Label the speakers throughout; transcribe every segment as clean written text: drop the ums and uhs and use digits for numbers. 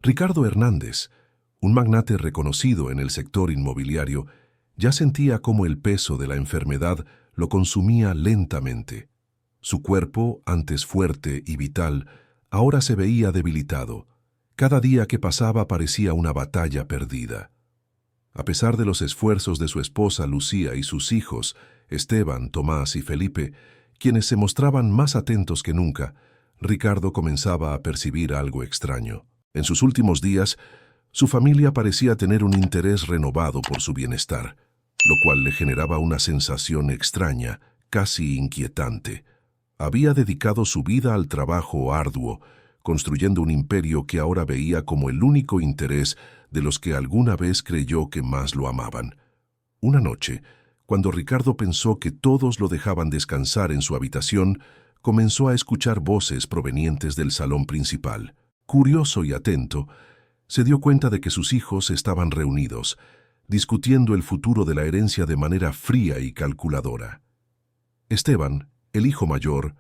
Speaker 1: Ricardo Hernández, un magnate reconocido en el sector inmobiliario, ya sentía cómo el peso de la enfermedad lo consumía lentamente. Su cuerpo, antes fuerte y vital, ahora se veía debilitado. Cada día que pasaba parecía una batalla perdida. A pesar de los esfuerzos de su esposa Lucía y sus hijos, Esteban, Tomás y Felipe, quienes se mostraban más atentos que nunca, Ricardo comenzaba a percibir algo extraño. En sus últimos días, su familia parecía tener un interés renovado por su bienestar, lo cual le generaba una sensación extraña, casi inquietante. Había dedicado su vida al trabajo arduo, construyendo un imperio que ahora veía como el único interés de los que alguna vez creyó que más lo amaban. Una noche, cuando Ricardo pensó que todos lo dejaban descansar en su habitación, comenzó a escuchar voces provenientes del salón principal. Curioso y atento, se dio cuenta de que sus hijos estaban reunidos, discutiendo el futuro de la herencia de manera fría y calculadora. Esteban, el hijo mayor,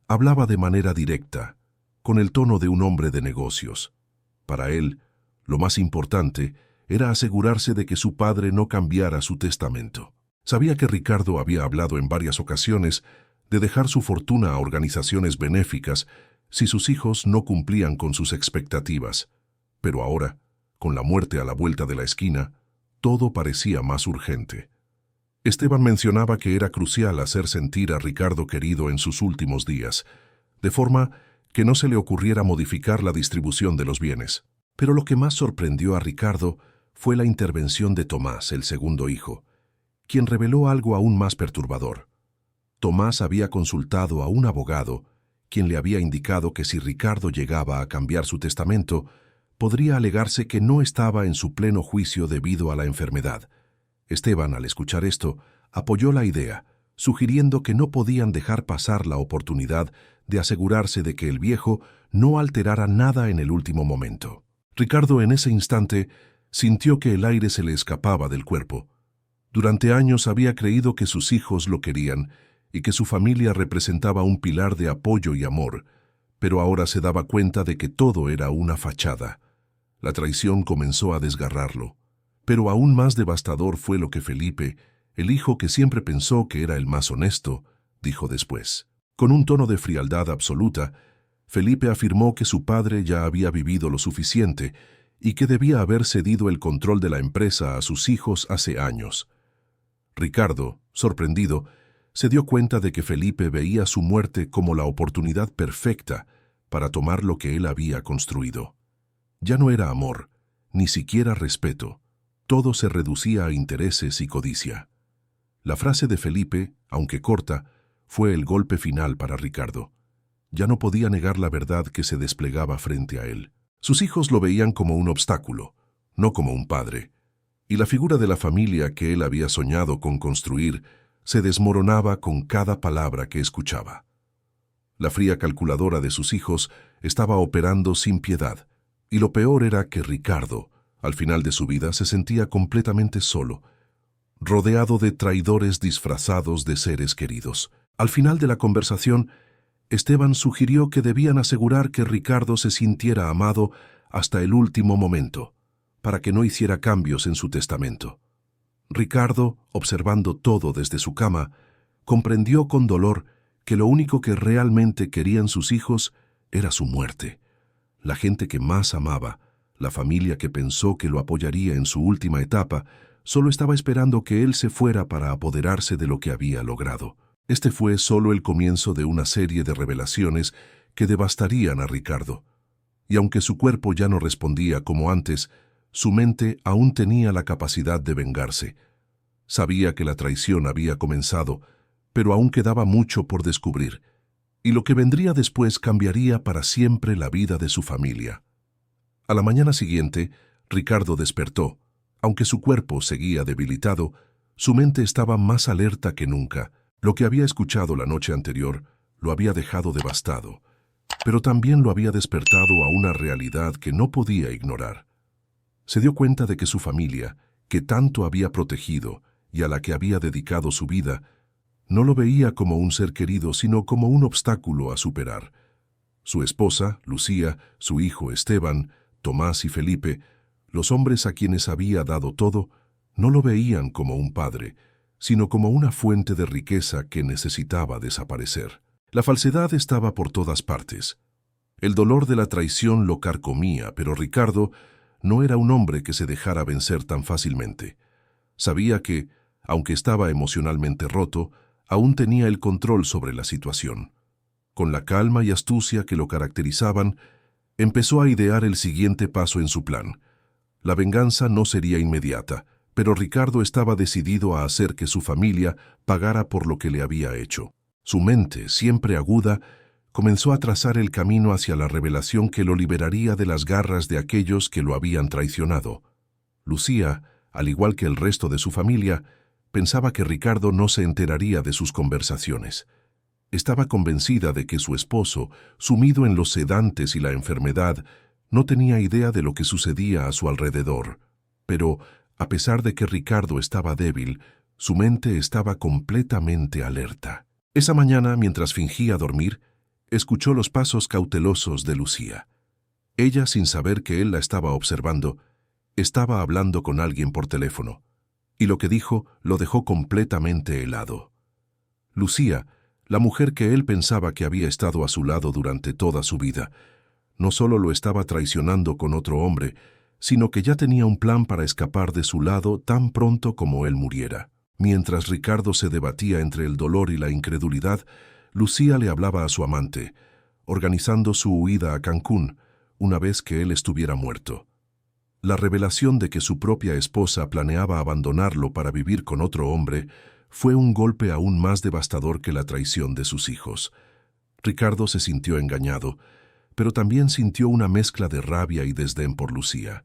Speaker 1: hablaba de manera directa, con el tono de un hombre de negocios. Para él, lo más importante era asegurarse de que su padre no cambiara su testamento. Sabía que Ricardo había hablado en varias ocasiones de dejar su fortuna a organizaciones benéficas si sus hijos no cumplían con sus expectativas. Pero ahora, con la muerte a la vuelta de la esquina, todo parecía más urgente. Esteban mencionaba que era crucial hacer sentir a Ricardo querido en sus últimos días, de forma que no se le ocurriera modificar la distribución de los bienes. Pero lo que más sorprendió a Ricardo fue la intervención de Tomás, el segundo hijo, quien reveló algo aún más perturbador. Tomás había consultado a un abogado, quien le había indicado que si Ricardo llegaba a cambiar su testamento, podría alegarse que no estaba en su pleno juicio debido a la enfermedad. Esteban, al escuchar esto, apoyó la idea, sugiriendo que no podían dejar pasar la oportunidad de asegurarse de que el viejo no alterara nada en el último momento. Ricardo en ese instante sintió que el aire se le escapaba del cuerpo. Durante años había creído que sus hijos lo querían y que su familia representaba un pilar de apoyo y amor, pero ahora se daba cuenta de que todo era una fachada. La traición comenzó a desgarrarlo, pero aún más devastador fue lo que Felipe, el hijo que siempre pensó que era el más honesto, dijo después. Con un tono de frialdad absoluta, Felipe afirmó que su padre ya había vivido lo suficiente y que debía haber cedido el control de la empresa a sus hijos hace años. Ricardo, sorprendido, se dio cuenta de que Felipe veía su muerte como la oportunidad perfecta para tomar lo que él había construido. Ya no era amor, ni siquiera respeto. Todo se reducía a intereses y codicia. La frase de Felipe, aunque corta, fue el golpe final para Ricardo. Ya no podía negar la verdad que se desplegaba frente a él. Sus hijos lo veían como un obstáculo, no como un padre, y la figura de la familia que él había soñado con construir se desmoronaba con cada palabra que escuchaba. La fría calculadora de sus hijos estaba operando sin piedad, y lo peor era que Ricardo, al final de su vida, se sentía completamente solo, rodeado de traidores disfrazados de seres queridos. Al final de la conversación, Esteban sugirió que debían asegurar que Ricardo se sintiera amado hasta el último momento, para que no hiciera cambios en su testamento. Ricardo, observando todo desde su cama, comprendió con dolor que lo único que realmente querían sus hijos era su muerte. La gente que más amaba, la familia que pensó que lo apoyaría en su última etapa, solo estaba esperando que él se fuera para apoderarse de lo que había logrado. Este fue solo el comienzo de una serie de revelaciones que devastarían a Ricardo. Y aunque su cuerpo ya no respondía como antes, su mente aún tenía la capacidad de vengarse. Sabía que la traición había comenzado, pero aún quedaba mucho por descubrir, y lo que vendría después cambiaría para siempre la vida de su familia. A la mañana siguiente, Ricardo despertó. Aunque su cuerpo seguía debilitado, su mente estaba más alerta que nunca. Lo que había escuchado la noche anterior lo había dejado devastado, pero también lo había despertado a una realidad que no podía ignorar. Se dio cuenta de que su familia, que tanto había protegido y a la que había dedicado su vida, no lo veía como un ser querido, sino como un obstáculo a superar. Su esposa, Lucía, su hijo Esteban, Tomás y Felipe, los hombres a quienes había dado todo, no lo veían como un padre, sino como una fuente de riqueza que necesitaba desaparecer. La falsedad estaba por todas partes. El dolor de la traición lo carcomía, pero Ricardo no era un hombre que se dejara vencer tan fácilmente. Sabía que, aunque estaba emocionalmente roto, aún tenía el control sobre la situación. Con la calma y astucia que lo caracterizaban, empezó a idear el siguiente paso en su plan. La venganza no sería inmediata, pero Ricardo estaba decidido a hacer que su familia pagara por lo que le había hecho. Su mente, siempre aguda, comenzó a trazar el camino hacia la revelación que lo liberaría de las garras de aquellos que lo habían traicionado. Lucía, al igual que el resto de su familia, pensaba que Ricardo no se enteraría de sus conversaciones. Estaba convencida de que su esposo, sumido en los sedantes y la enfermedad, no tenía idea de lo que sucedía a su alrededor. Pero, a pesar de que Ricardo estaba débil, su mente estaba completamente alerta. Esa mañana, mientras fingía dormir, escuchó los pasos cautelosos de Lucía. Ella, sin saber que él la estaba observando, estaba hablando con alguien por teléfono, y lo que dijo lo dejó completamente helado. Lucía, la mujer que él pensaba que había estado a su lado durante toda su vida, no solo lo estaba traicionando con otro hombre, sino que ya tenía un plan para escapar de su lado tan pronto como él muriera. Mientras Ricardo se debatía entre el dolor y la incredulidad, Lucía le hablaba a su amante, organizando su huida a Cancún, una vez que él estuviera muerto. La revelación de que su propia esposa planeaba abandonarlo para vivir con otro hombre fue un golpe aún más devastador que la traición de sus hijos. Ricardo se sintió engañado, pero también sintió una mezcla de rabia y desdén por Lucía.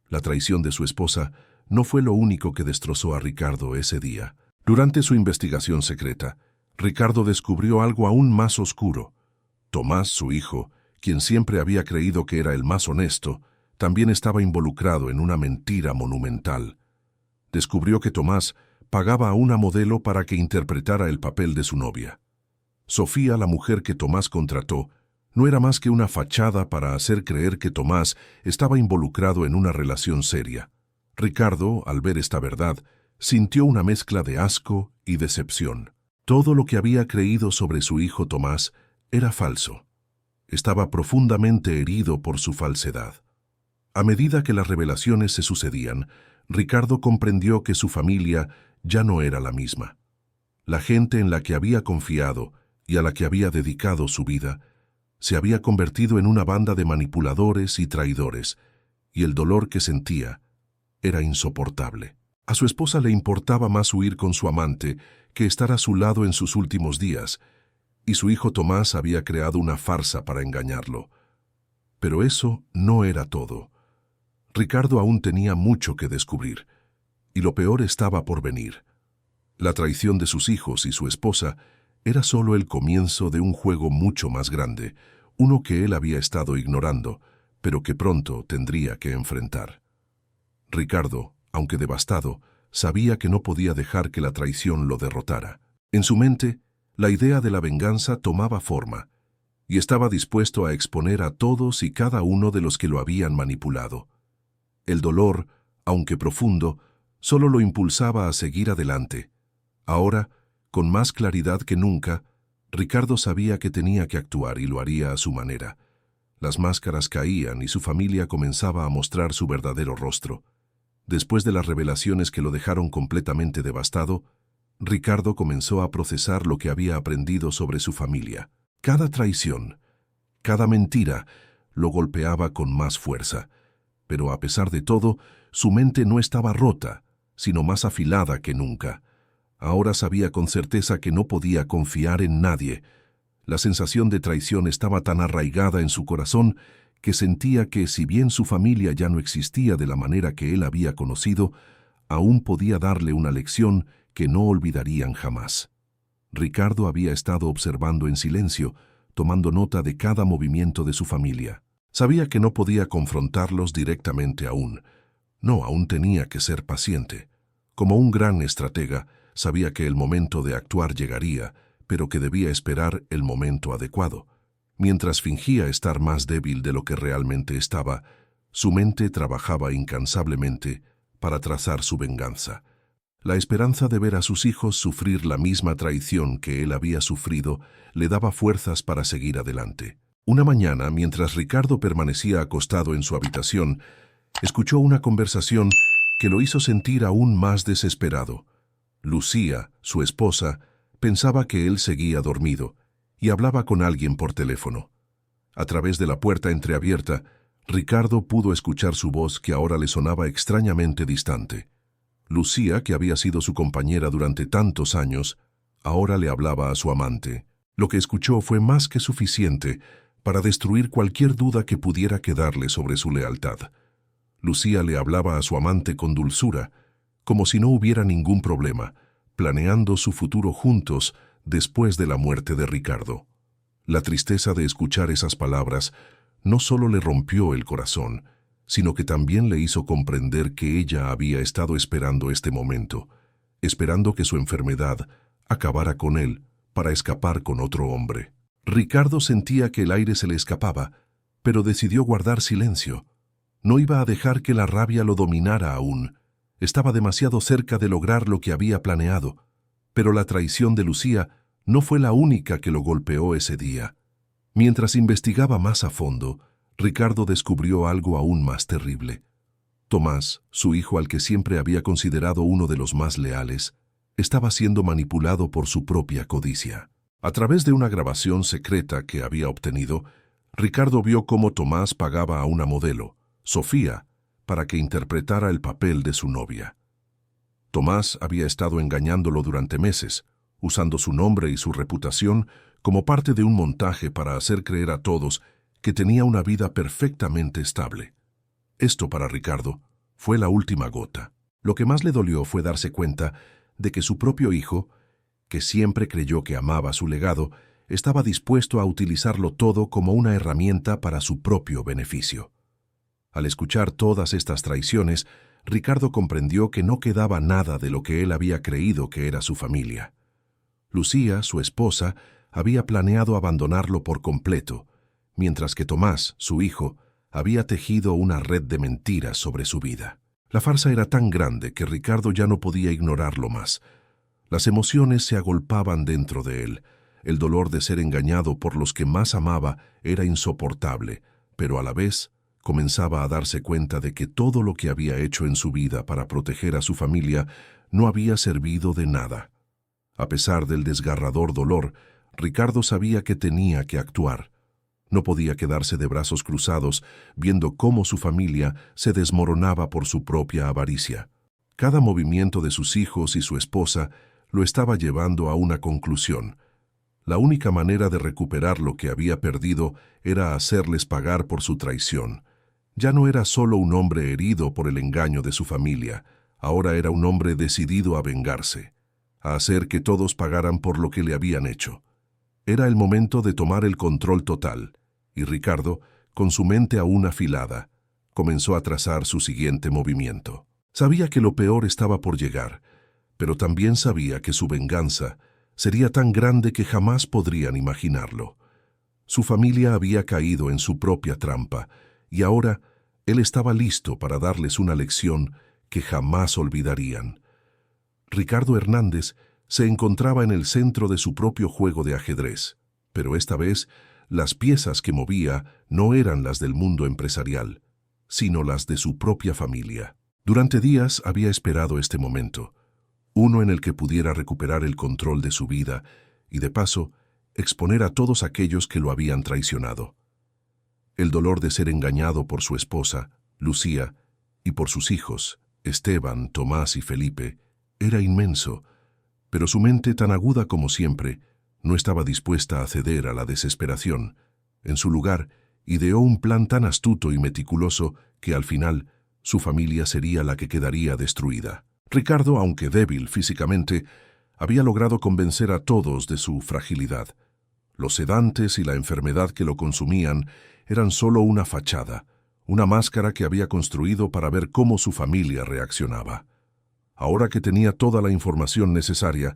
Speaker 1: La traición de su esposa no fue lo único que destrozó a Ricardo ese día. Durante su investigación secreta, Ricardo descubrió algo aún más oscuro. Tomás, su hijo, quien siempre había creído que era el más honesto, también estaba involucrado en una mentira monumental. Descubrió que Tomás pagaba a una modelo para que interpretara el papel de su novia. Sofía, la mujer que Tomás contrató, no era más que una fachada para hacer creer que Tomás estaba involucrado en una relación seria. Ricardo, al ver esta verdad, sintió una mezcla de asco y decepción. Todo lo que había creído sobre su hijo Tomás era falso. Estaba profundamente herido por su falsedad. A medida que las revelaciones se sucedían, Ricardo comprendió que su familia ya no era la misma. La gente en la que había confiado y a la que había dedicado su vida se había convertido en una banda de manipuladores y traidores, y el dolor que sentía era insoportable. A su esposa le importaba más huir con su amante que estar a su lado en sus últimos días, y su hijo Tomás había creado una farsa para engañarlo. Pero eso no era todo. Ricardo aún tenía mucho que descubrir, y lo peor estaba por venir. La traición de sus hijos y su esposa era solo el comienzo de un juego mucho más grande, uno que él había estado ignorando, pero que pronto tendría que enfrentar. Ricardo, aunque devastado, sabía que no podía dejar que la traición lo derrotara. En su mente, la idea de la venganza tomaba forma, y estaba dispuesto a exponer a todos y cada uno de los que lo habían manipulado. El dolor, aunque profundo, solo lo impulsaba a seguir adelante. Ahora, con más claridad que nunca, Ricardo sabía que tenía que actuar y lo haría a su manera. Las máscaras caían y su familia comenzaba a mostrar su verdadero rostro. Después de las revelaciones que lo dejaron completamente devastado, Ricardo comenzó a procesar lo que había aprendido sobre su familia. Cada traición, cada mentira, lo golpeaba con más fuerza. Pero a pesar de todo, su mente no estaba rota, sino más afilada que nunca. Ahora sabía con certeza que no podía confiar en nadie. La sensación de traición estaba tan arraigada en su corazón que sentía que, si bien su familia ya no existía de la manera que él había conocido, aún podía darle una lección que no olvidarían jamás. Ricardo había estado observando en silencio, tomando nota de cada movimiento de su familia. Sabía que no podía confrontarlos directamente aún. No, aún tenía que ser paciente. Como un gran estratega, sabía que el momento de actuar llegaría, pero que debía esperar el momento adecuado. Mientras fingía estar más débil de lo que realmente estaba, Su mente trabajaba incansablemente para trazar su venganza. La esperanza de ver a sus hijos sufrir la misma traición que él había sufrido le daba fuerzas para seguir adelante. Una mañana, mientras Ricardo permanecía acostado en su habitación, escuchó una conversación que lo hizo sentir aún más desesperado. Lucía, su esposa, pensaba que él seguía dormido y hablaba con alguien por teléfono. A través de la puerta entreabierta, Ricardo pudo escuchar su voz que ahora le sonaba extrañamente distante. Lucía, que había sido su compañera durante tantos años, ahora le hablaba a su amante. Lo que escuchó fue más que suficiente para destruir cualquier duda que pudiera quedarle sobre su lealtad. Lucía le hablaba a su amante con dulzura, como si no hubiera ningún problema, planeando su futuro juntos después de la muerte de Ricardo. La tristeza de escuchar esas palabras no solo le rompió el corazón, sino que también le hizo comprender que ella había estado esperando este momento, esperando que su enfermedad acabara con él para escapar con otro hombre. Ricardo sentía que el aire se le escapaba, pero decidió guardar silencio. No iba a dejar que la rabia lo dominara aún. Estaba demasiado cerca de lograr lo que había planeado, pero la traición de Lucía no fue la única que lo golpeó ese día. Mientras investigaba más a fondo, Ricardo descubrió algo aún más terrible. Tomás, su hijo al que siempre había considerado uno de los más leales, estaba siendo manipulado por su propia codicia. A través de una grabación secreta que había obtenido, Ricardo vio cómo Tomás pagaba a una modelo, Sofía, para que interpretara el papel de su novia. Tomás había estado engañándolo durante meses, usando su nombre y su reputación como parte de un montaje para hacer creer a todos que tenía una vida perfectamente estable. Esto para Ricardo fue la última gota. Lo que más le dolió fue darse cuenta de que su propio hijo, que siempre creyó que amaba su legado, estaba dispuesto a utilizarlo todo como una herramienta para su propio beneficio. Al escuchar todas estas traiciones, Ricardo comprendió que no quedaba nada de lo que él había creído que era su familia. Lucía, su esposa, había planeado abandonarlo por completo, mientras que Tomás, su hijo, había tejido una red de mentiras sobre su vida. La farsa era tan grande que Ricardo ya no podía ignorarlo más. Las emociones se agolpaban dentro de él. El dolor de ser engañado por los que más amaba era insoportable, pero a la vez comenzaba a darse cuenta de que todo lo que había hecho en su vida para proteger a su familia no había servido de nada. A pesar del desgarrador dolor, Ricardo sabía que tenía que actuar. No podía quedarse de brazos cruzados viendo cómo su familia se desmoronaba por su propia avaricia. Cada movimiento de sus hijos y su esposa lo estaba llevando a una conclusión. La única manera de recuperar lo que había perdido era hacerles pagar por su traición. Ya no era solo un hombre herido por el engaño de su familia, ahora era un hombre decidido a vengarse, a hacer que todos pagaran por lo que le habían hecho. Era el momento de tomar el control total, y Ricardo, con su mente aún afilada, comenzó a trazar su siguiente movimiento. Sabía que lo peor estaba por llegar, pero también sabía que su venganza sería tan grande que jamás podrían imaginarlo. Su familia había caído en su propia trampa, y ahora él estaba listo para darles una lección que jamás olvidarían. Ricardo Hernández se encontraba en el centro de su propio juego de ajedrez, pero esta vez las piezas que movía no eran las del mundo empresarial, sino las de su propia familia. Durante días había esperado este momento, uno en el que pudiera recuperar el control de su vida y, de paso, exponer a todos aquellos que lo habían traicionado. El dolor de ser engañado por su esposa, Lucía, y por sus hijos, Esteban, Tomás y Felipe, era inmenso, pero su mente, tan aguda como siempre, no estaba dispuesta a ceder a la desesperación. En su lugar, ideó un plan tan astuto y meticuloso que al final su familia sería la que quedaría destruida. Ricardo, aunque débil físicamente, había logrado convencer a todos de su fragilidad. Los sedantes y la enfermedad que lo consumían eran solo una fachada, una máscara que había construido para ver cómo su familia reaccionaba. Ahora que tenía toda la información necesaria,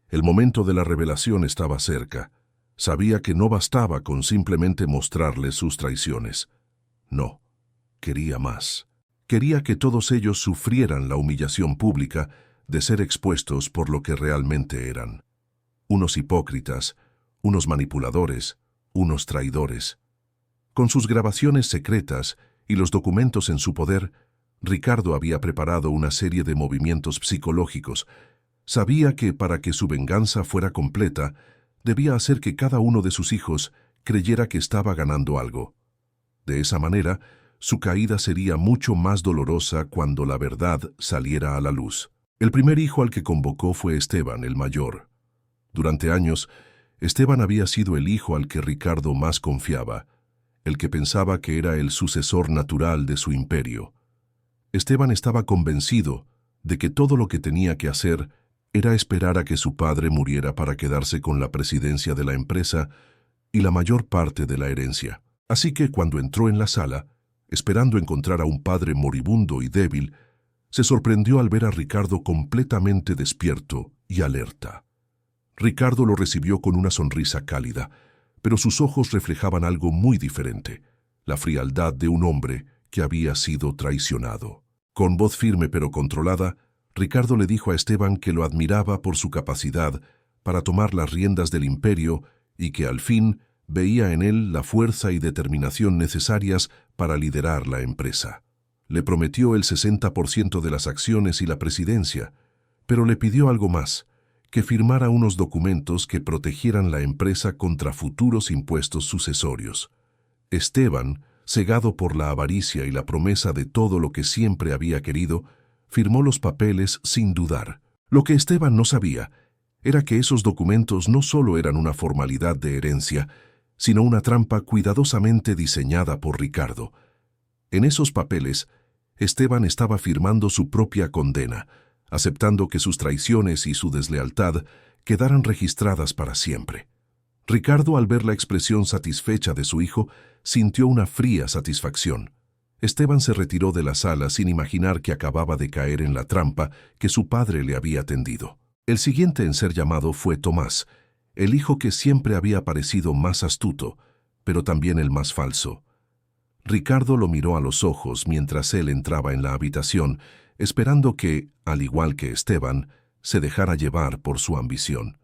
Speaker 1: el momento de la revelación estaba cerca. Sabía que no bastaba con simplemente mostrarles sus traiciones. No, quería más. Quería que todos ellos sufrieran la humillación pública de ser expuestos por lo que realmente eran. Unos hipócritas, unos manipuladores, unos traidores. Con sus grabaciones secretas y los documentos en su poder, Ricardo había preparado una serie de movimientos psicológicos. Sabía que para que su venganza fuera completa, debía hacer que cada uno de sus hijos creyera que estaba ganando algo. De esa manera, su caída sería mucho más dolorosa cuando la verdad saliera a la luz. El primer hijo al que convocó fue Esteban, el mayor. Durante años, Esteban había sido el hijo al que Ricardo más confiaba, el que pensaba que era el sucesor natural de su imperio. Esteban estaba convencido de que todo lo que tenía que hacer era esperar a que su padre muriera para quedarse con la presidencia de la empresa y la mayor parte de la herencia. Así que cuando entró en la sala, esperando encontrar a un padre moribundo y débil, se sorprendió al ver a Ricardo completamente despierto y alerta. Ricardo lo recibió con una sonrisa cálida, pero sus ojos reflejaban algo muy diferente, la frialdad de un hombre que había sido traicionado. Con voz firme pero controlada, Ricardo le dijo a Esteban que lo admiraba por su capacidad para tomar las riendas del imperio y que al fin veía en él la fuerza y determinación necesarias para liderar la empresa. Le prometió el 60% de las acciones y la presidencia, pero le pidió algo más, que firmara unos documentos que protegieran la empresa contra futuros impuestos sucesorios. Esteban, cegado por la avaricia y la promesa de todo lo que siempre había querido, firmó los papeles sin dudar. Lo que Esteban no sabía era que esos documentos no solo eran una formalidad de herencia, sino una trampa cuidadosamente diseñada por Ricardo. En esos papeles, Esteban estaba firmando su propia condena, aceptando que sus traiciones y su deslealtad quedaran registradas para siempre. Ricardo, al ver la expresión satisfecha de su hijo, sintió una fría satisfacción. Esteban se retiró de la sala sin imaginar que acababa de caer en la trampa que su padre le había tendido. El siguiente en ser llamado fue Tomás, el hijo que siempre había parecido más astuto, pero también el más falso. Ricardo lo miró a los ojos mientras él entraba en la habitación, esperando que, al igual que Esteban, se dejara llevar por su ambición.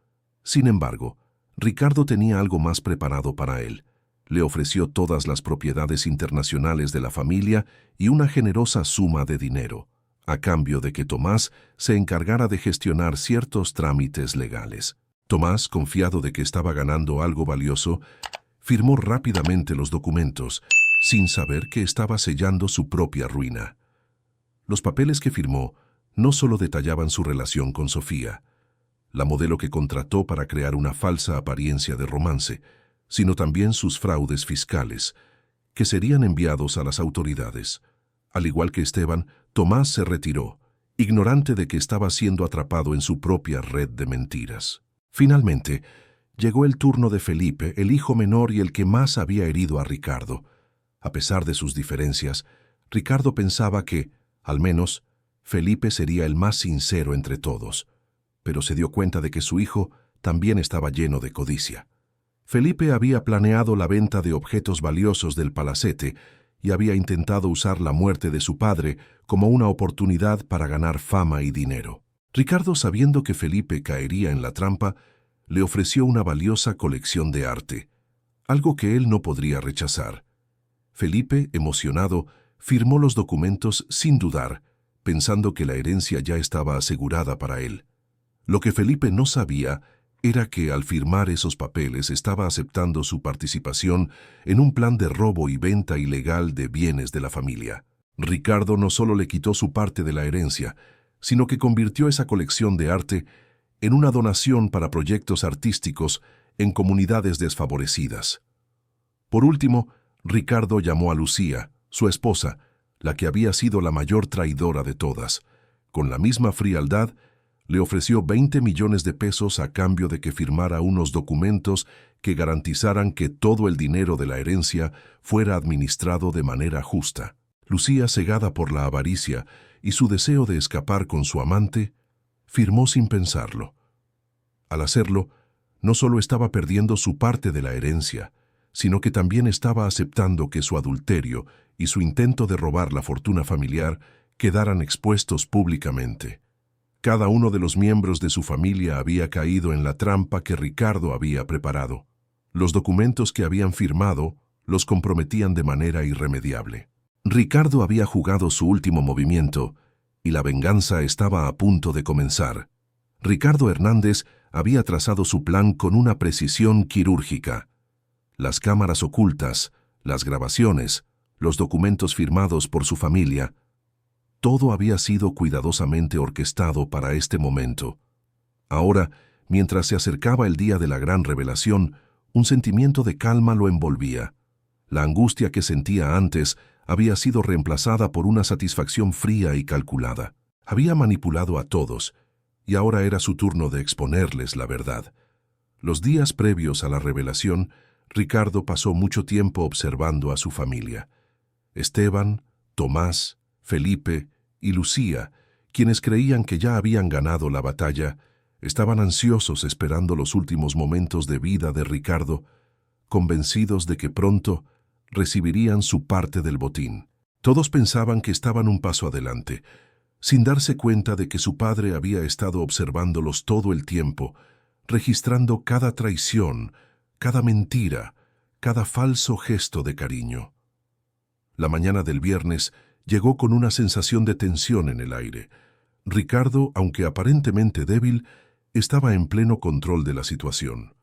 Speaker 1: Sin embargo, Ricardo tenía algo más preparado para él. Le ofreció todas las propiedades internacionales de la familia y una generosa suma de dinero, a cambio de que Tomás se encargara de gestionar ciertos trámites legales. Tomás, confiado de que estaba ganando algo valioso, firmó rápidamente los documentos, sin saber que estaba sellando su propia ruina. Los papeles que firmó no solo detallaban su relación con Sofía, la modelo que contrató para crear una falsa apariencia de romance, sino también sus fraudes fiscales, que serían enviados a las autoridades. Al igual que Esteban, Tomás se retiró, ignorante de que estaba siendo atrapado en su propia red de mentiras. Finalmente, llegó el turno de Felipe, el hijo menor y el que más había herido a Ricardo. A pesar de sus diferencias, Ricardo pensaba que, al menos, Felipe sería el más sincero entre todos, pero se dio cuenta de que su hijo también estaba lleno de codicia. Felipe había planeado la venta de objetos valiosos del palacete y había intentado usar la muerte de su padre como una oportunidad para ganar fama y dinero. Ricardo, sabiendo que Felipe caería en la trampa, le ofreció una valiosa colección de arte, algo que él no podría rechazar. Felipe, emocionado, firmó los documentos sin dudar, pensando que la herencia ya estaba asegurada para él. Lo que Felipe no sabía era que al firmar esos papeles estaba aceptando su participación en un plan de robo y venta ilegal de bienes de la familia. Ricardo no solo le quitó su parte de la herencia, sino que convirtió esa colección de arte en una donación para proyectos artísticos en comunidades desfavorecidas. Por último, Ricardo llamó a Lucía, su esposa, la que había sido la mayor traidora de todas. Con la misma frialdad, le ofreció 20 millones de pesos a cambio de que firmara unos documentos que garantizaran que todo el dinero de la herencia fuera administrado de manera justa. Lucía, cegada por la avaricia y su deseo de escapar con su amante, firmó sin pensarlo. Al hacerlo, no solo estaba perdiendo su parte de la herencia, sino que también estaba aceptando que su adulterio y su intento de robar la fortuna familiar quedaran expuestos públicamente. Cada uno de los miembros de su familia había caído en la trampa que Ricardo había preparado. Los documentos que habían firmado los comprometían de manera irremediable. Ricardo había jugado su último movimiento y la venganza estaba a punto de comenzar. Ricardo Hernández había trazado su plan con una precisión quirúrgica. Las cámaras ocultas, las grabaciones, los documentos firmados por su familia, todo había sido cuidadosamente orquestado para este momento. Ahora, mientras se acercaba el día de la gran revelación, un sentimiento de calma lo envolvía. La angustia que sentía antes había sido reemplazada por una satisfacción fría y calculada. Había manipulado a todos, y ahora era su turno de exponerles la verdad. Los días previos a la revelación, Ricardo pasó mucho tiempo observando a su familia. Esteban, Tomás, Felipe y Lucía, quienes creían que ya habían ganado la batalla, estaban ansiosos esperando los últimos momentos de vida de Ricardo, convencidos de que pronto recibirían su parte del botín. Todos pensaban que estaban un paso adelante, sin darse cuenta de que su padre había estado observándolos todo el tiempo, registrando cada traición, cada mentira, cada falso gesto de cariño. La mañana del viernes llegó con una sensación de tensión en el aire. Ricardo, aunque aparentemente débil, estaba en pleno control de la situación.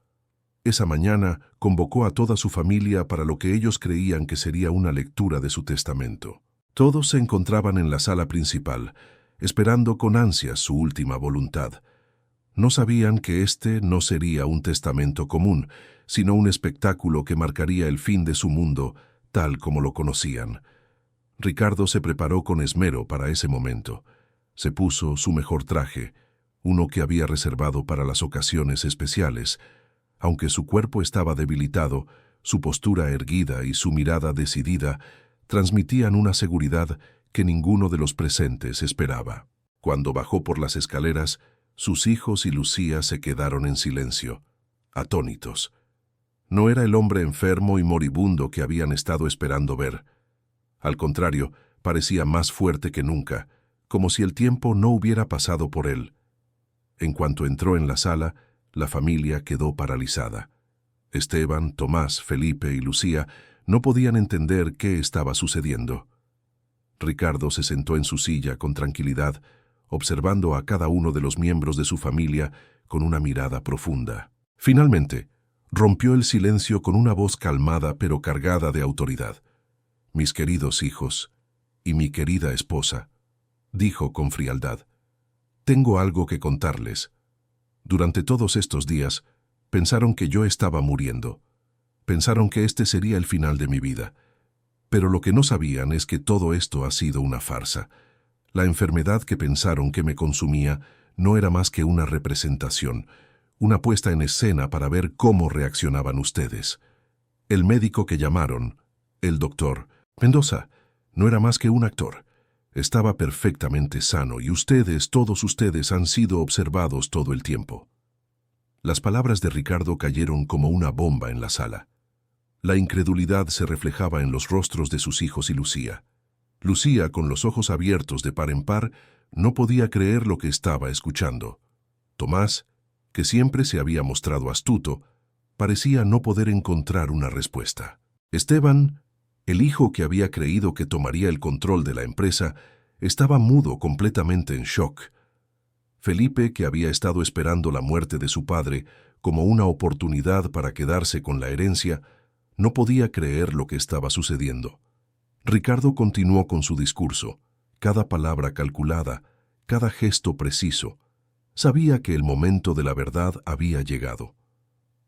Speaker 1: Esa mañana convocó a toda su familia para lo que ellos creían que sería una lectura de su testamento. Todos se encontraban en la sala principal, esperando con ansias su última voluntad. No sabían que este no sería un testamento común, sino un espectáculo que marcaría el fin de su mundo, tal como lo conocían. Ricardo se preparó con esmero para ese momento. Se puso su mejor traje, uno que había reservado para las ocasiones especiales. Aunque su cuerpo estaba debilitado, su postura erguida y su mirada decidida transmitían una seguridad que ninguno de los presentes esperaba. Cuando bajó por las escaleras, sus hijos y Lucía se quedaron en silencio, atónitos. No era el hombre enfermo y moribundo que habían estado esperando ver. Al contrario, parecía más fuerte que nunca, como si el tiempo no hubiera pasado por él. En cuanto entró en la sala, la familia quedó paralizada. Esteban, Tomás, Felipe y Lucía no podían entender qué estaba sucediendo. Ricardo se sentó en su silla con tranquilidad, observando a cada uno de los miembros de su familia con una mirada profunda. Finalmente, rompió el silencio con una voz calmada pero cargada de autoridad. «Mis queridos hijos y mi querida esposa», dijo con frialdad, «tengo algo que contarles. Durante todos estos días, pensaron que yo estaba muriendo. Pensaron que este sería el final de mi vida. Pero lo que no sabían es que todo esto ha sido una farsa. La enfermedad que pensaron que me consumía no era más que una representación, una puesta en escena para ver cómo reaccionaban ustedes. El médico que llamaron, el doctor Mendoza, no era más que un actor. Estaba perfectamente sano y ustedes, todos ustedes, han sido observados todo el tiempo». Las palabras de Ricardo cayeron como una bomba en la sala. La incredulidad se reflejaba en los rostros de sus hijos y Lucía. Lucía, con los ojos abiertos de par en par, no podía creer lo que estaba escuchando. Tomás, que siempre se había mostrado astuto, parecía no poder encontrar una respuesta. Esteban, el hijo que había creído que tomaría el control de la empresa, estaba mudo, completamente en shock. Felipe, que había estado esperando la muerte de su padre como una oportunidad para quedarse con la herencia, no podía creer lo que estaba sucediendo. Ricardo continuó con su discurso, cada palabra calculada, cada gesto preciso. Sabía que el momento de la verdad había llegado.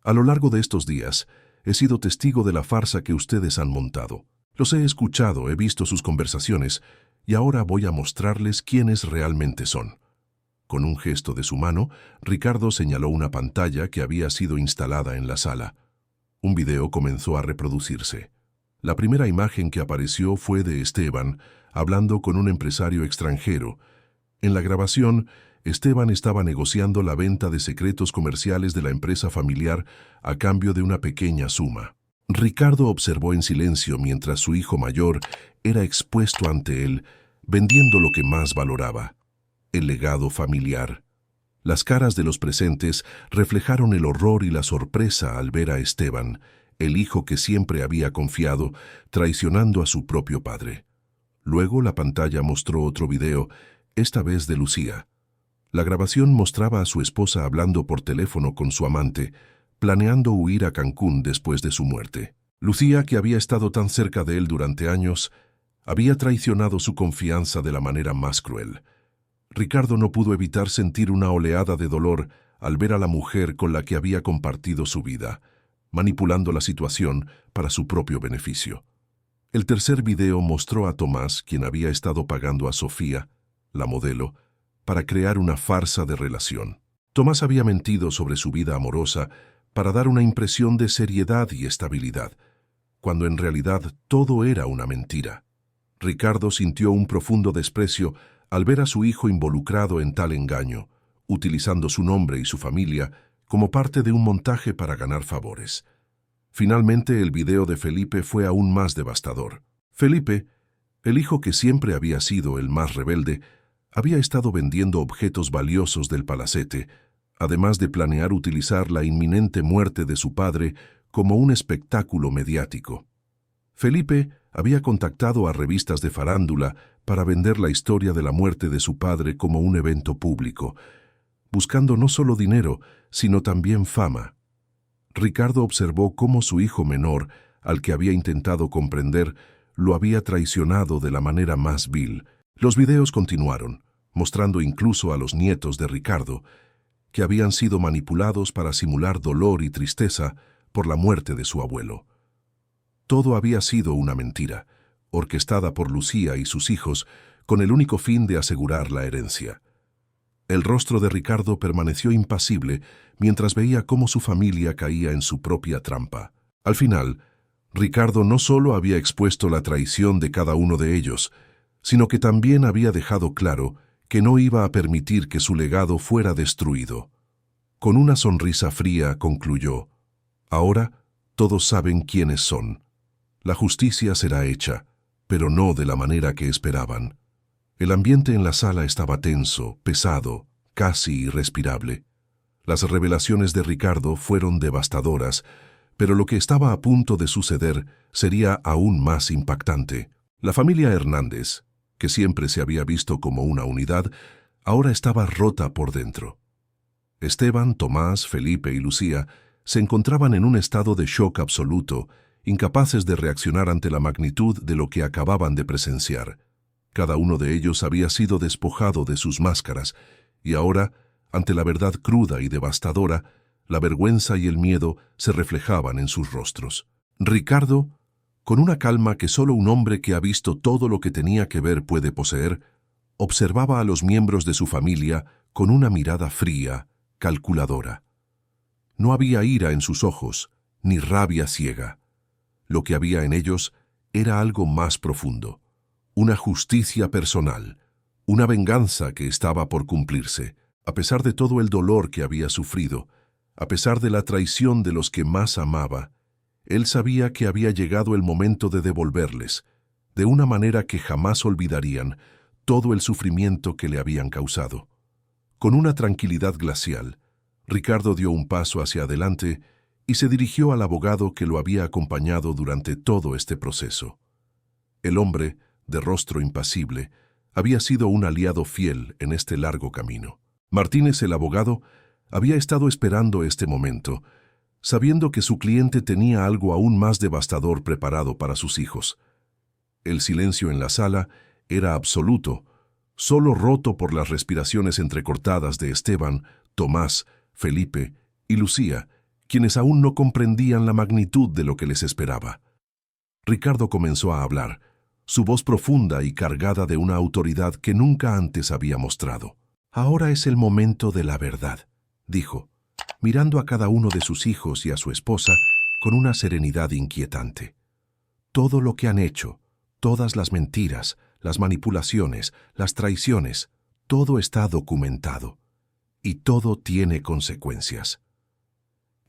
Speaker 1: A lo largo de estos días, he sido testigo de la farsa que ustedes han montado. Los he escuchado, he visto sus conversaciones, y ahora voy a mostrarles quiénes realmente son. Con un gesto de su mano, Ricardo señaló una pantalla que había sido instalada en la sala. Un video comenzó a reproducirse. La primera imagen que apareció fue de Esteban, hablando con un empresario extranjero. En la grabación, Esteban estaba negociando la venta de secretos comerciales de la empresa familiar a cambio de una pequeña suma. Ricardo observó en silencio mientras su hijo mayor era expuesto ante él, vendiendo lo que más valoraba, el legado familiar. Las caras de los presentes reflejaron el horror y la sorpresa al ver a Esteban, el hijo que siempre había confiado, traicionando a su propio padre. Luego la pantalla mostró otro video, esta vez de Lucía. La grabación mostraba a su esposa hablando por teléfono con su amante, planeando huir a Cancún después de su muerte. Lucía, que había estado tan cerca de él durante años, había traicionado su confianza de la manera más cruel. Ricardo no pudo evitar sentir una oleada de dolor al ver a la mujer con la que había compartido su vida, manipulando la situación para su propio beneficio. El tercer video mostró a Tomás, quien había estado pagando a Sofía, la modelo, para crear una farsa de relación. Tomás había mentido sobre su vida amorosa para dar una impresión de seriedad y estabilidad, cuando en realidad todo era una mentira. Ricardo sintió un profundo desprecio al ver a su hijo involucrado en tal engaño, utilizando su nombre y su familia como parte de un montaje para ganar favores. Finalmente, el video de Felipe fue aún más devastador. Felipe, el hijo que siempre había sido el más rebelde, había estado vendiendo objetos valiosos del palacete, además de planear utilizar la inminente muerte de su padre como un espectáculo mediático. Felipe había contactado a revistas de farándula para vender la historia de la muerte de su padre como un evento público, buscando no solo dinero, sino también fama. Ricardo observó cómo su hijo menor, al que había intentado comprender, lo había traicionado de la manera más vil. Los videos continuaron, mostrando incluso a los nietos de Ricardo, que habían sido manipulados para simular dolor y tristeza por la muerte de su abuelo. Todo había sido una mentira, orquestada por Lucía y sus hijos, con el único fin de asegurar la herencia. El rostro de Ricardo permaneció impasible mientras veía cómo su familia caía en su propia trampa. Al final, Ricardo no solo había expuesto la traición de cada uno de ellos, sino que también había dejado claro que no iba a permitir que su legado fuera destruido. Con una sonrisa fría concluyó: «Ahora todos saben quiénes son. La justicia será hecha, pero no de la manera que esperaban». El ambiente en la sala estaba tenso, pesado, casi irrespirable. Las revelaciones de Ricardo fueron devastadoras, pero lo que estaba a punto de suceder sería aún más impactante. La familia Hernández, que siempre se había visto como una unidad, ahora estaba rota por dentro. Esteban, Tomás, Felipe y Lucía se encontraban en un estado de shock absoluto, incapaces de reaccionar ante la magnitud de lo que acababan de presenciar. Cada uno de ellos había sido despojado de sus máscaras, y ahora, ante la verdad cruda y devastadora, la vergüenza y el miedo se reflejaban en sus rostros. Ricardo, con una calma que solo un hombre que ha visto todo lo que tenía que ver puede poseer, observaba a los miembros de su familia con una mirada fría, calculadora. No había ira en sus ojos, ni rabia ciega. Lo que había en ellos era algo más profundo. Una justicia personal, una venganza que estaba por cumplirse, a pesar de todo el dolor que había sufrido, a pesar de la traición de los que más amaba. Él sabía que había llegado el momento de devolverles, de una manera que jamás olvidarían, todo el sufrimiento que le habían causado. Con una tranquilidad glacial, Ricardo dio un paso hacia adelante y se dirigió al abogado que lo había acompañado durante todo este proceso. El hombre, de rostro impasible, había sido un aliado fiel en este largo camino. Martínez, el abogado, había estado esperando este momento, sabiendo que su cliente tenía algo aún más devastador preparado para sus hijos. El silencio en la sala era absoluto, solo roto por las respiraciones entrecortadas de Esteban, Tomás, Felipe y Lucía, quienes aún no comprendían la magnitud de lo que les esperaba. Ricardo comenzó a hablar, su voz profunda y cargada de una autoridad que nunca antes había mostrado. «Ahora es el momento de la verdad», dijo, mirando a cada uno de sus hijos y a su esposa con una serenidad inquietante. «Todo lo que han hecho, todas las mentiras, las manipulaciones, las traiciones, todo está documentado, y todo tiene consecuencias».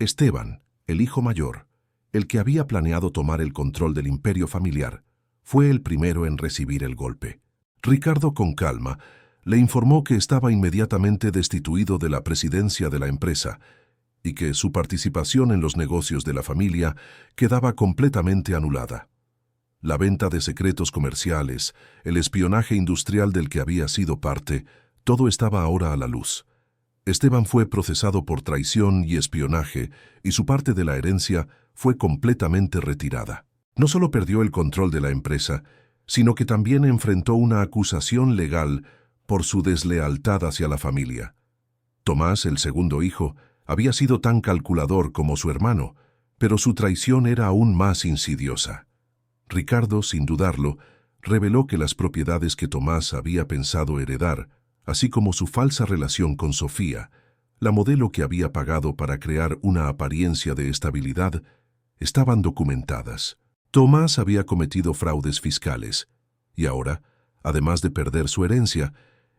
Speaker 1: Esteban, el hijo mayor, el que había planeado tomar el control del imperio familiar, fue el primero en recibir el golpe. Ricardo, con calma, le informó que estaba inmediatamente destituido de la presidencia de la empresa y que su participación en los negocios de la familia quedaba completamente anulada. La venta de secretos comerciales, el espionaje industrial del que había sido parte, todo estaba ahora a la luz. Esteban fue procesado por traición y espionaje, y su parte de la herencia fue completamente retirada. No solo perdió el control de la empresa, sino que también enfrentó una acusación legal por su deslealtad hacia la familia. Tomás, el segundo hijo, había sido tan calculador como su hermano, pero su traición era aún más insidiosa. Ricardo, sin dudarlo, reveló que las propiedades que Tomás había pensado heredar, así como su falsa relación con Sofía, la modelo que había pagado para crear una apariencia de estabilidad, estaban documentadas. Tomás había cometido fraudes fiscales y ahora, además de perder su herencia,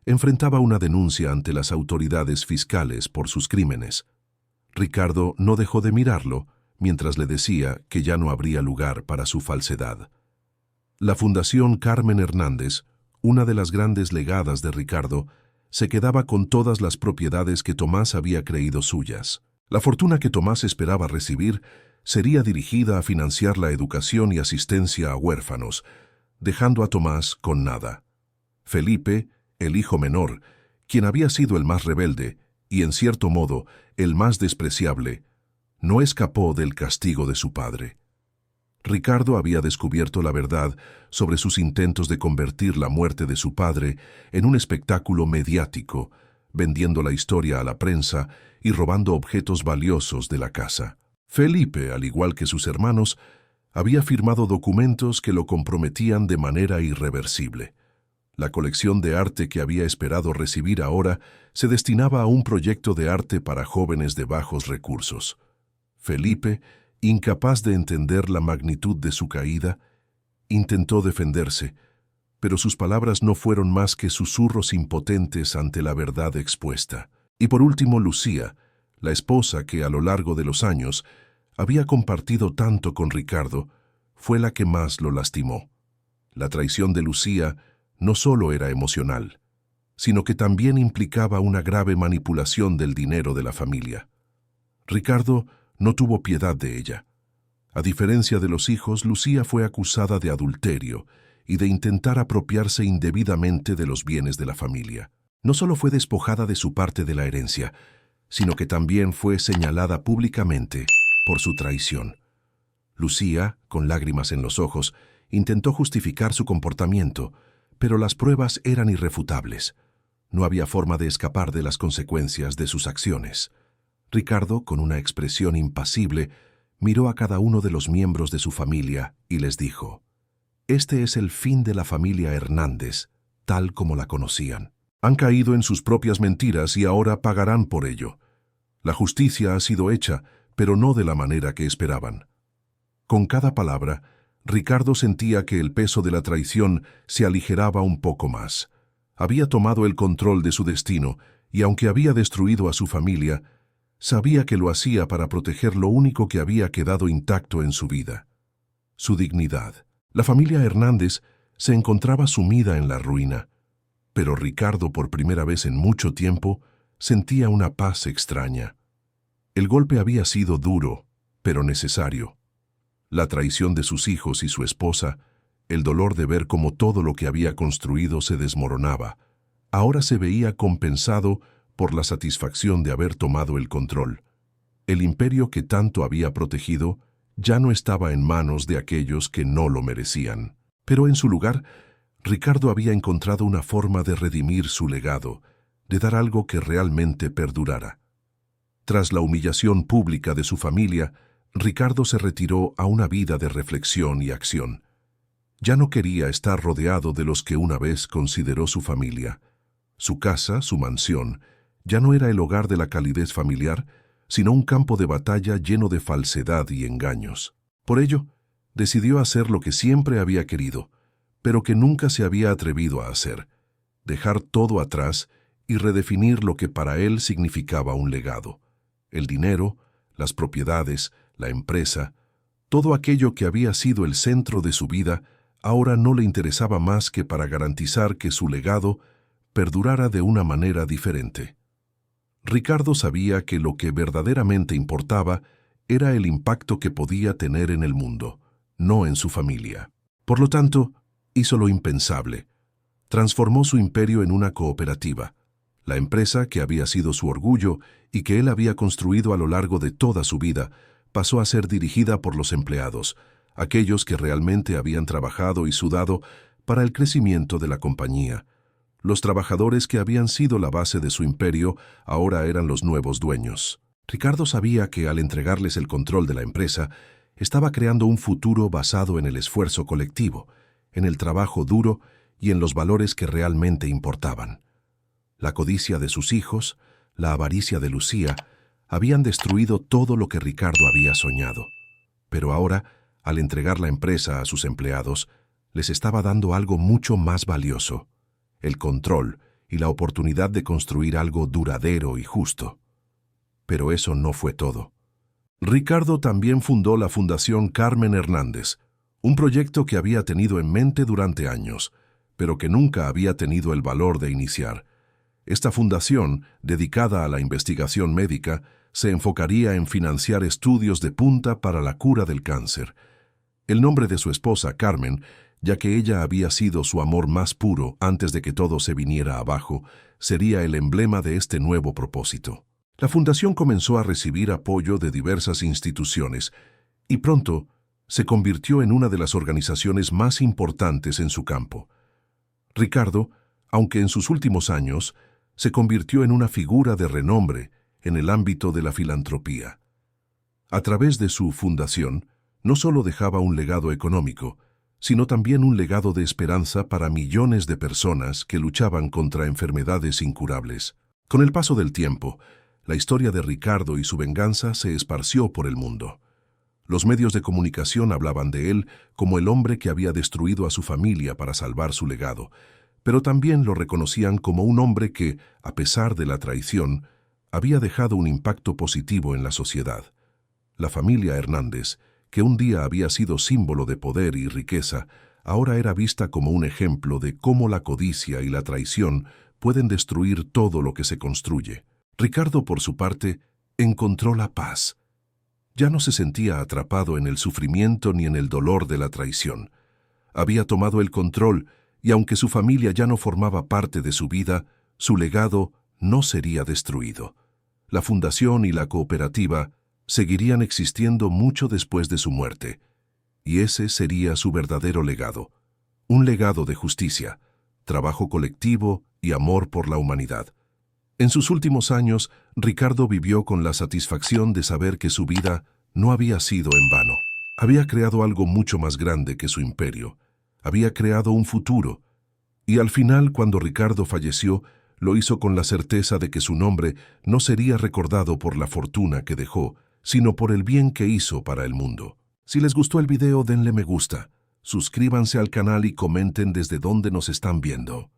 Speaker 1: enfrentaba una denuncia ante las autoridades fiscales por sus crímenes. Ricardo no dejó de mirarlo mientras le decía que ya no habría lugar para su falsedad. La Fundación Carmen Hernández, una de las grandes legadas de Ricardo, se quedaba con todas las propiedades que Tomás había creído suyas. La fortuna que Tomás esperaba recibir sería dirigida a financiar la educación y asistencia a huérfanos, dejando a Tomás con nada. Felipe, el hijo menor, quien había sido el más rebelde y, en cierto modo, el más despreciable, no escapó del castigo de su padre. Ricardo había descubierto la verdad sobre sus intentos de convertir la muerte de su padre en un espectáculo mediático, vendiendo la historia a la prensa y robando objetos valiosos de la casa. Felipe, al igual que sus hermanos, había firmado documentos que lo comprometían de manera irreversible. La colección de arte que había esperado recibir ahora se destinaba a un proyecto de arte para jóvenes de bajos recursos. Felipe, incapaz de entender la magnitud de su caída, intentó defenderse, pero sus palabras no fueron más que susurros impotentes ante la verdad expuesta. Y por último, Lucía, la esposa que a lo largo de los años había compartido tanto con Ricardo, fue la que más lo lastimó. La traición de Lucía no solo era emocional, sino que también implicaba una grave manipulación del dinero de la familia. Ricardo no tuvo piedad de ella. A diferencia de los hijos, Lucía fue acusada de adulterio y de intentar apropiarse indebidamente de los bienes de la familia. No solo fue despojada de su parte de la herencia, sino que también fue señalada públicamente por su traición. Lucía, con lágrimas en los ojos, intentó justificar su comportamiento, pero las pruebas eran irrefutables. No había forma de escapar de las consecuencias de sus acciones. Ricardo, con una expresión impasible, miró a cada uno de los miembros de su familia y les dijo: «Este es el fin de la familia Hernández, tal como la conocían. Han caído en sus propias mentiras y ahora pagarán por ello. La justicia ha sido hecha, pero no de la manera que esperaban». Con cada palabra, Ricardo sentía que el peso de la traición se aligeraba un poco más. Había tomado el control de su destino y, aunque había destruido a su familia, sabía que lo hacía para proteger lo único que había quedado intacto en su vida: su dignidad. La familia Hernández se encontraba sumida en la ruina, pero Ricardo, por primera vez en mucho tiempo, sentía una paz extraña. El golpe había sido duro, pero necesario. La traición de sus hijos y su esposa, el dolor de ver cómo todo lo que había construido se desmoronaba, ahora se veía compensado por la satisfacción de haber tomado el control. El imperio que tanto había protegido ya no estaba en manos de aquellos que no lo merecían. Pero en su lugar, Ricardo había encontrado una forma de redimir su legado, de dar algo que realmente perdurara. Tras la humillación pública de su familia, Ricardo se retiró a una vida de reflexión y acción. Ya no quería estar rodeado de los que una vez consideró su familia. Su casa, su mansión, ya no era el hogar de la calidez familiar, sino un campo de batalla lleno de falsedad y engaños. Por ello, decidió hacer lo que siempre había querido, pero que nunca se había atrevido a hacer: dejar todo atrás y redefinir lo que para él significaba un legado. El dinero, las propiedades, la empresa, Todo aquello que había sido el centro de su vida ahora no le interesaba más que para garantizar que su legado perdurara de una manera diferente. Ricardo sabía que lo que verdaderamente importaba era el impacto que podía tener en el mundo, no en su familia. Por lo tanto, hizo lo impensable. Transformó su imperio en una cooperativa. La empresa, que había sido su orgullo y que él había construido a lo largo de toda su vida, pasó a ser dirigida por los empleados, aquellos que realmente habían trabajado y sudado para el crecimiento de la compañía. Los trabajadores que habían sido la base de su imperio ahora eran los nuevos dueños. Ricardo sabía que al entregarles el control de la empresa, estaba creando un futuro basado en el esfuerzo colectivo, en el trabajo duro y en los valores que realmente importaban. La codicia de sus hijos, la avaricia de Lucía, habían destruido todo lo que Ricardo había soñado. Pero ahora, al entregar la empresa a sus empleados, les estaba dando algo mucho más valioso: el control y la oportunidad de construir algo duradero y justo. Pero eso no fue todo. Ricardo también fundó la Fundación Carmen Hernández, un proyecto que había tenido en mente durante años, pero que nunca había tenido el valor de iniciar. Esta fundación, dedicada a la investigación médica, se enfocaría en financiar estudios de punta para la cura del cáncer. El nombre de su esposa, Carmen, ya que ella había sido su amor más puro antes de que todo se viniera abajo, sería el emblema de este nuevo propósito. La fundación comenzó a recibir apoyo de diversas instituciones y pronto se convirtió en una de las organizaciones más importantes en su campo. Ricardo, aunque en sus últimos años, se convirtió en una figura de renombre en el ámbito de la filantropía. A través de su fundación, no solo dejaba un legado económico, sino también un legado de esperanza para millones de personas que luchaban contra enfermedades incurables. Con el paso del tiempo, la historia de Ricardo y su venganza se esparció por el mundo. Los medios de comunicación hablaban de él como el hombre que había destruido a su familia para salvar su legado, pero también lo reconocían como un hombre que, a pesar de la traición, había dejado un impacto positivo en la sociedad. La familia Hernández, que un día había sido símbolo de poder y riqueza, ahora era vista como un ejemplo de cómo la codicia y la traición pueden destruir todo lo que se construye. Ricardo, por su parte, encontró la paz. Ya no se sentía atrapado en el sufrimiento ni en el dolor de la traición. Había tomado el control y aunque su familia ya no formaba parte de su vida, su legado no sería destruido. La fundación y la cooperativa seguirían existiendo mucho después de su muerte, y ese sería su verdadero legado, un legado de justicia, trabajo colectivo y amor por la humanidad. En sus últimos años, Ricardo vivió con la satisfacción de saber que su vida no había sido en vano. Había creado algo mucho más grande que su imperio. Había creado un futuro. Y al final, cuando Ricardo falleció, lo hizo con la certeza de que su nombre no sería recordado por la fortuna que dejó, sino por el bien que hizo para el mundo. Si les gustó el video, denle me gusta, suscríbanse al canal y comenten desde dónde nos están viendo.